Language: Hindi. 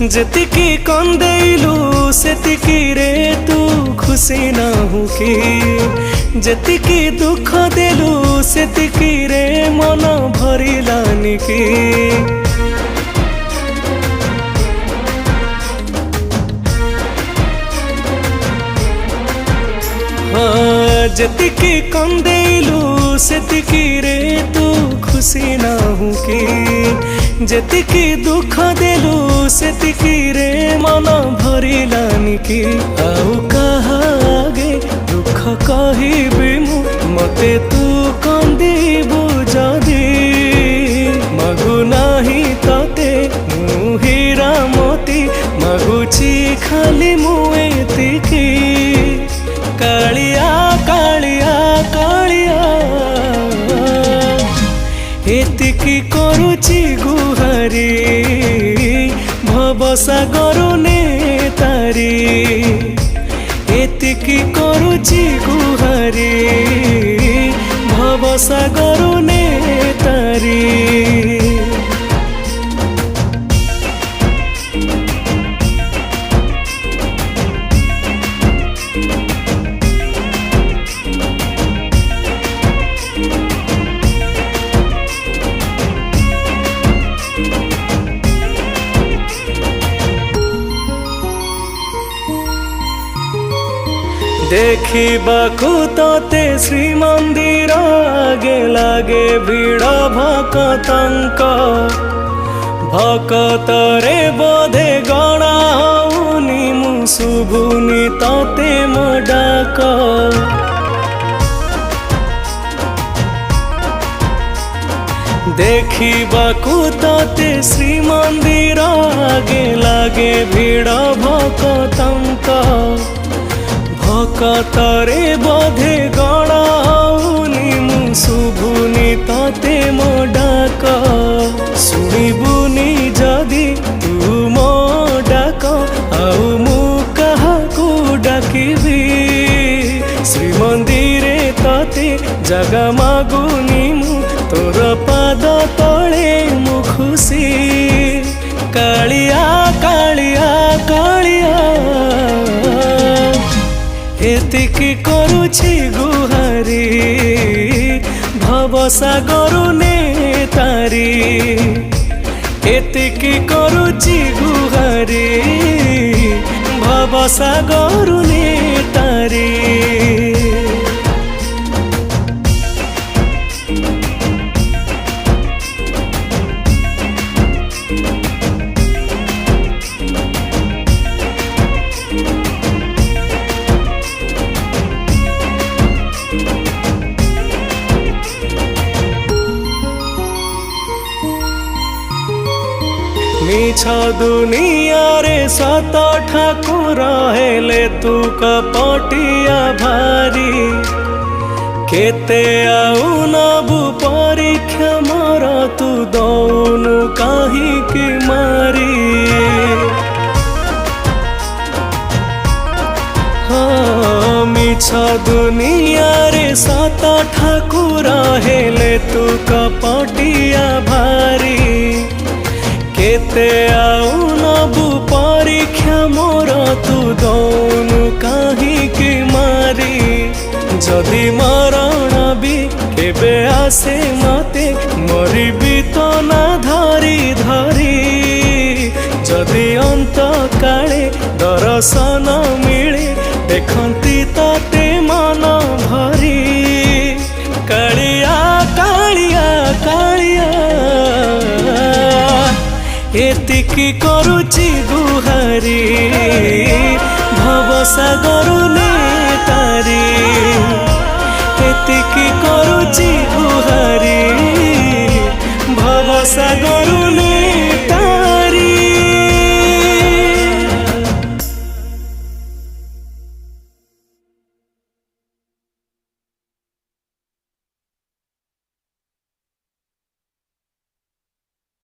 जेतिकी कंदेलु सेतिकी रे तू खुशी नाहु कि जेतिकी दुख देलु सेतिकी रे मन भरिलानि कि जेतिकी कंदेलु सेतिकी रे तू खुशी नाहु कि जेतिकी दुख देलु सेतिकी रे मन भरिलानि कि आउ कहा आगे दुख कहिबि मु मते तू कंदिबु जदी मगु नाही तते मु हीरा मोती मगुची खाली मु एतिकी कालिया कालिया कालिया एतिकी करुची गुहारी भवसागर ने तारी एतिकी करुची गुहारी भवसागर ने तारी देखिबाकू तोते श्रीमंदिर आगे लागे भिड़ भक्तंक भक्तरे बोधे गणा होनी मु शुभुनी तोते मो डाक देखिबाकू तोते श्रीमंदिर आगे लागे भिड़ भक्तंक भक्तरे बोधे गणाउनी मु शुभुनी तते मो डाक शुणिबुनी जदि तू मो डाक आउ मु काहाकू डाकिबी श्रीमंदिरे तते जगा मागुनी मु तोर पाद तले मु खुशी कालिया कालिया कालिया एतिकी करुछि गुहारी भवसागर ने तारी एतिकी करुछि गुहारी भवसागर ने तारी मिछ दुनिया रे सत ठाकुर हेले तू कपटिया भारी केते आउ नबु परीक्षा मोर तू दौनु काहिकी मारी हाँ मिछ दुनिया रे सत ठाकुर हेले तू कपटिया भारी केते आउ नबु परीक्षा मोर तू दौनु काहिकी मारी जदि मरण भी केबे आसे मते मरिबी तो ना धरी धरी जदि अंत काले दर्शन मिले देखंती तते मन भरी कालिया कालिया कालिया एतिकी करुछि गुहारी भवसागर ने तारी एतिकी करुछि गुहारी भवसागर